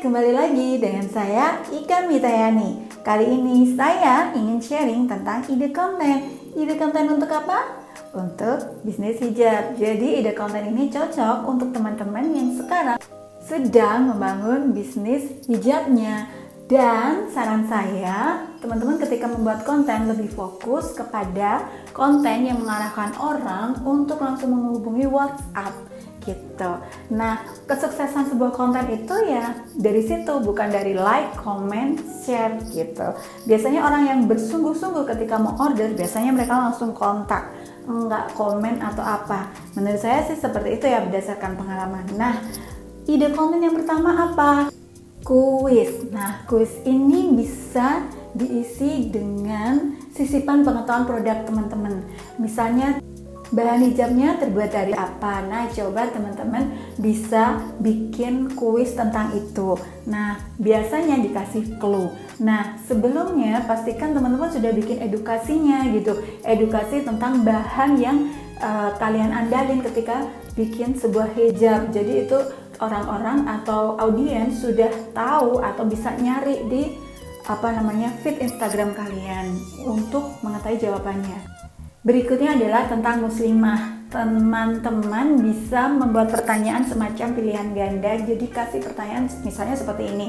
kembali lagi dengan saya Ika Mitayani. Kali ini saya ingin sharing tentang ide konten. Ide konten untuk apa? Untuk bisnis hijab. Jadi ide konten ini cocok untuk teman-teman yang sekarang sedang membangun bisnis hijabnya. Dan saran saya, teman-teman ketika membuat konten lebih fokus kepada konten yang mengarahkan orang untuk langsung menghubungi WhatsApp gitu. Nah, kesuksesan sebuah konten itu ya dari situ, bukan dari like, comment, share gitu. Biasanya orang yang bersungguh-sungguh ketika mau order, biasanya mereka langsung kontak, enggak komen atau apa. Menurut saya sih seperti itu ya berdasarkan pengalaman. Nah, ide konten yang pertama apa? Kuis. Nah, kuis ini bisa diisi dengan sisipan pengetahuan produk teman-teman. Misalnya bahan hijabnya terbuat dari apa? Nah, coba teman-teman bisa bikin kuis tentang itu. Nah, biasanya dikasih clue. Nah, sebelumnya pastikan teman-teman sudah bikin edukasinya gitu. Edukasi tentang bahan yang kalian andalin ketika bikin sebuah hijab. Jadi itu orang-orang atau audiens sudah tahu atau bisa nyari di feed Instagram kalian untuk mengetahui jawabannya. Berikutnya adalah tentang muslimah. Teman-teman bisa membuat pertanyaan semacam pilihan ganda. Jadi kasih pertanyaan misalnya seperti ini.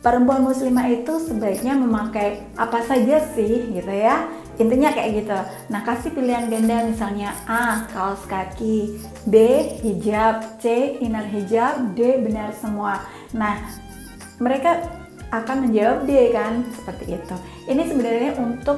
Perempuan muslimah itu sebaiknya memakai apa saja sih gitu ya. Intinya kayak gitu. Nah, kasih pilihan ganda misalnya A. kaos kaki, B. hijab, C. inner hijab, D. benar semua. Nah, mereka akan menjawab D kan, seperti itu. Ini sebenarnya untuk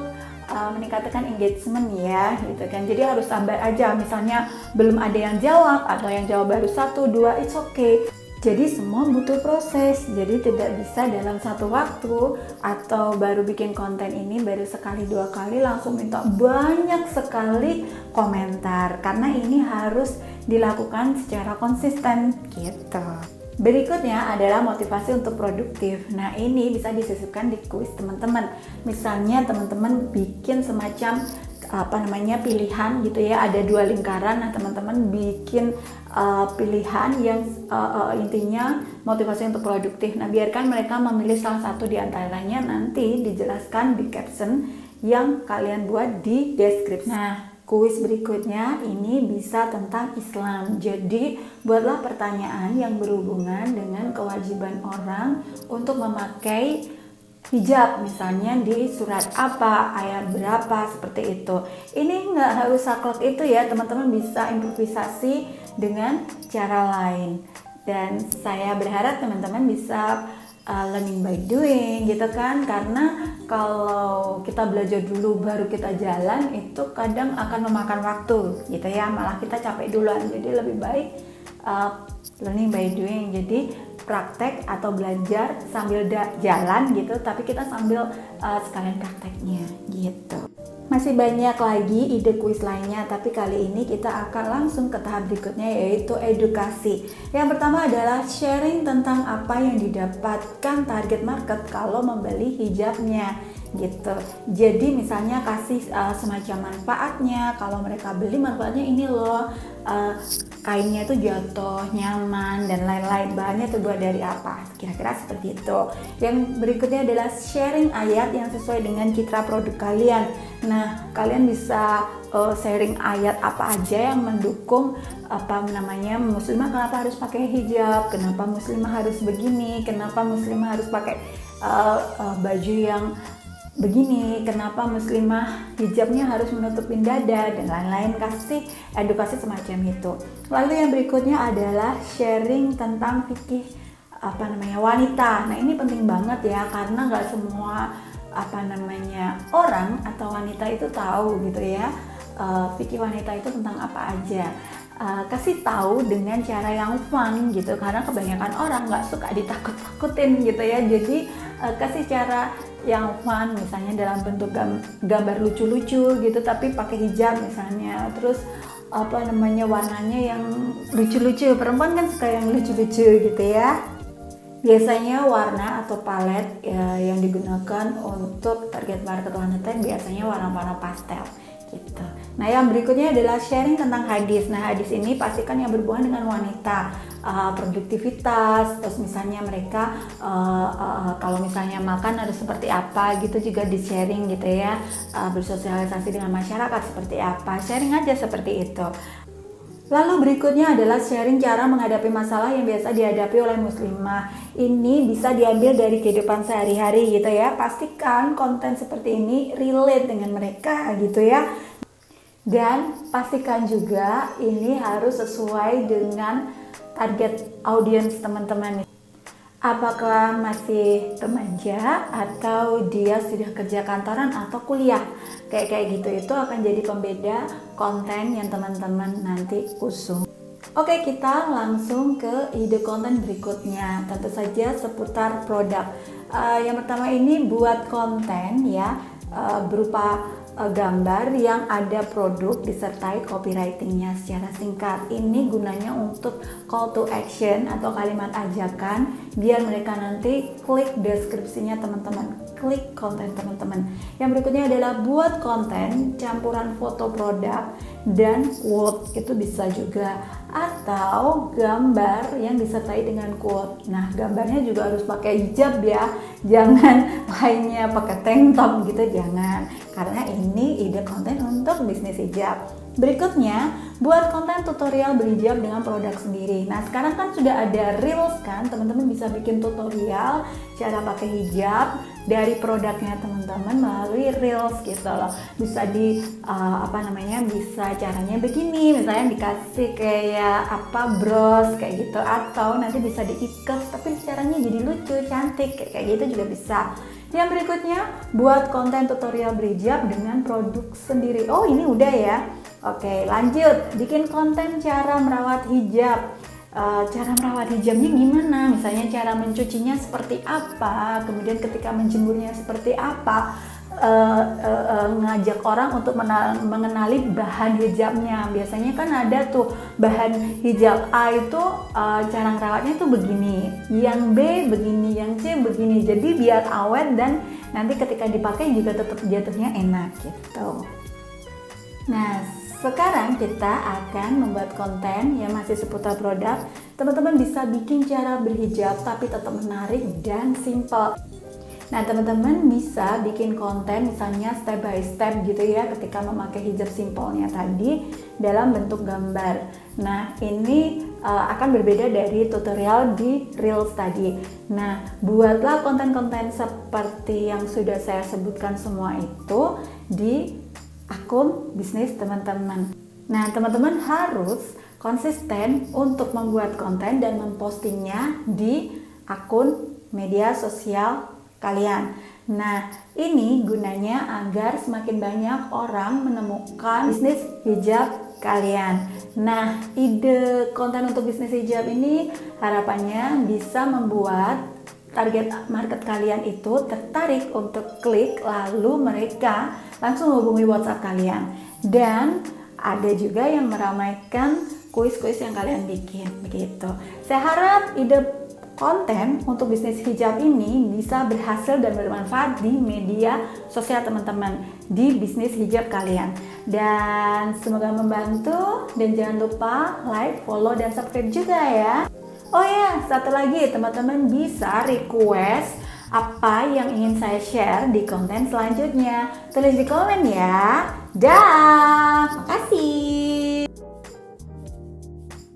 meningkatkan engagement ya gitu kan. Jadi harus sabar aja, misalnya belum ada yang jawab atau yang jawab baru 1, 2, it's okay. Jadi semua butuh proses, jadi tidak bisa dalam satu waktu atau baru bikin konten ini baru sekali 2 kali langsung minta banyak sekali komentar, karena ini harus dilakukan secara konsisten gitu. Berikutnya adalah motivasi untuk produktif. Nah, ini bisa disisipkan di kuis teman-teman. Misalnya teman-teman bikin semacam pilihan gitu ya, ada 2 lingkaran. Nah, teman-teman bikin pilihan yang intinya motivasi untuk produktif. Nah, biarkan mereka memilih salah satu di antaranya, nanti dijelaskan di caption yang kalian buat di deskripsi. Nah, kuis berikutnya ini bisa tentang Islam. Jadi, buatlah pertanyaan yang berhubungan dengan kewajiban orang untuk memakai hijab, misalnya di surat apa, ayat berapa, seperti itu. Ini nggak harus saklek itu ya, teman-teman bisa improvisasi dengan cara lain. Dan saya berharap teman-teman bisa learning by doing gitu kan, karena kalau kita belajar dulu baru kita jalan itu kadang akan memakan waktu gitu ya, malah kita capek duluan. Jadi lebih baik learning by doing, jadi praktek atau belajar sambil jalan gitu, tapi kita sambil sekalian prakteknya gitu. Masih banyak lagi ide kuis lainnya, tapi kali ini kita akan langsung ke tahap berikutnya, yaitu edukasi. Yang pertama adalah sharing tentang apa yang didapatkan target market kalau membeli hijabnya gitu. Jadi misalnya kasih semacam manfaatnya, kalau mereka beli manfaatnya ini loh, kainnya itu jatuh, nyaman, dan lain-lain. Bahannya terbuat dari apa, kira-kira seperti itu. Yang berikutnya adalah sharing ayat yang sesuai dengan citra produk kalian. Nah, kalian bisa sharing ayat apa aja yang mendukung muslimah kenapa harus pakai hijab, kenapa muslimah harus begini, kenapa muslimah harus pakai baju yang begini, kenapa muslimah hijabnya harus menutupin dada, dan lain-lain. Kasih edukasi semacam itu. Lalu yang berikutnya adalah sharing tentang fikih wanita. Nah, ini penting banget ya, karena nggak semua orang atau wanita itu tahu gitu ya, fikih wanita itu tentang apa aja. Kasih tahu dengan cara yang fun gitu, karena kebanyakan orang nggak suka ditakut-takutin gitu ya. Jadi kasih cara yang fun, misalnya dalam bentuk gambar lucu-lucu gitu tapi pakai hijab misalnya. Terus warnanya yang lucu-lucu, perempuan kan suka yang lucu-lucu gitu ya. Biasanya warna atau palet yang digunakan untuk target market wanita biasanya warna-warna pastel gitu. Nah, yang berikutnya adalah sharing tentang hadis. Nah, hadis ini pastikan yang berhubungan dengan wanita, produktivitas, terus misalnya mereka kalau misalnya makan harus seperti apa gitu juga di sharing gitu ya, bersosialisasi dengan masyarakat seperti apa, sharing aja seperti itu. Lalu berikutnya adalah sharing cara menghadapi masalah yang biasa dihadapi oleh muslimah. Ini bisa diambil dari kehidupan sehari-hari gitu ya. Pastikan konten seperti ini relate dengan mereka gitu ya. Dan pastikan juga ini harus sesuai dengan target audiens teman-teman. Apakah masih remaja atau dia sudah kerja kantoran atau kuliah? Kayak gitu itu akan jadi pembeda konten yang teman-teman nanti usung. Oke, kita langsung ke ide konten berikutnya. Tentu saja seputar produk. Yang pertama ini buat konten ya, berupa gambar yang ada produk disertai copywritingnya secara singkat. Ini gunanya untuk call to action atau kalimat ajakan biar mereka nanti klik deskripsinya teman-teman, klik konten teman-teman. Yang berikutnya adalah buat konten campuran foto produk dan quote, itu bisa juga, atau gambar yang disertai dengan quote. Nah, gambarnya juga harus pakai hijab ya, jangan lainnya pakai tank top gitu, jangan, karena ini ide konten untuk bisnis hijab. Berikutnya, buat konten tutorial berhijab dengan produk sendiri. Nah, sekarang kan sudah ada Reels kan, teman-teman bisa bikin tutorial cara pakai hijab dari produknya teman-teman melalui Reels gitu loh. Bisa bisa caranya begini, misalnya dikasih kayak bros kayak gitu, atau nanti bisa diikat tapi caranya jadi lucu, cantik kayak gitu juga bisa. Yang berikutnya, buat konten tutorial berhijab dengan produk sendiri. Oh, ini udah ya. Oke, lanjut. Bikin konten cara merawat hijab. Cara merawat hijabnya gimana? Misalnya cara mencucinya seperti apa, kemudian ketika menjemurnya seperti apa. Ngajak orang untuk mengenali bahan hijabnya. Biasanya kan ada tuh bahan hijab A itu cara merawatnya tuh begini, yang B begini, yang C begini. Jadi biar awet dan nanti ketika dipakai juga tetap jatuhnya enak gitu. Nah, sekarang kita akan membuat konten yang masih seputar produk. Teman-teman bisa bikin cara berhijab tapi tetap menarik dan simple. Nah, teman-teman bisa bikin konten misalnya step by step gitu ya ketika memakai hijab simpelnya tadi dalam bentuk gambar. Nah, ini akan berbeda dari tutorial di Reels tadi. Nah, buatlah konten-konten seperti yang sudah saya sebutkan semua itu di akun bisnis teman-teman. Nah, teman-teman harus konsisten untuk membuat konten dan mempostingnya di akun media sosial kalian. Nah, ini gunanya agar semakin banyak orang menemukan bisnis hijab kalian. Nah, ide konten untuk bisnis hijab ini harapannya bisa membuat target market kalian itu tertarik untuk klik, lalu mereka langsung menghubungi WhatsApp kalian. Dan ada juga yang meramaikan kuis-kuis yang kalian bikin begitu. Saya harap ide konten untuk bisnis hijab ini bisa berhasil dan bermanfaat di media sosial teman-teman, di bisnis hijab kalian. Dan semoga membantu, dan jangan lupa like, follow, dan subscribe juga ya. Oh ya, satu lagi, teman-teman bisa request apa yang ingin saya share di konten selanjutnya. Tulis di komen ya. Dah, makasih.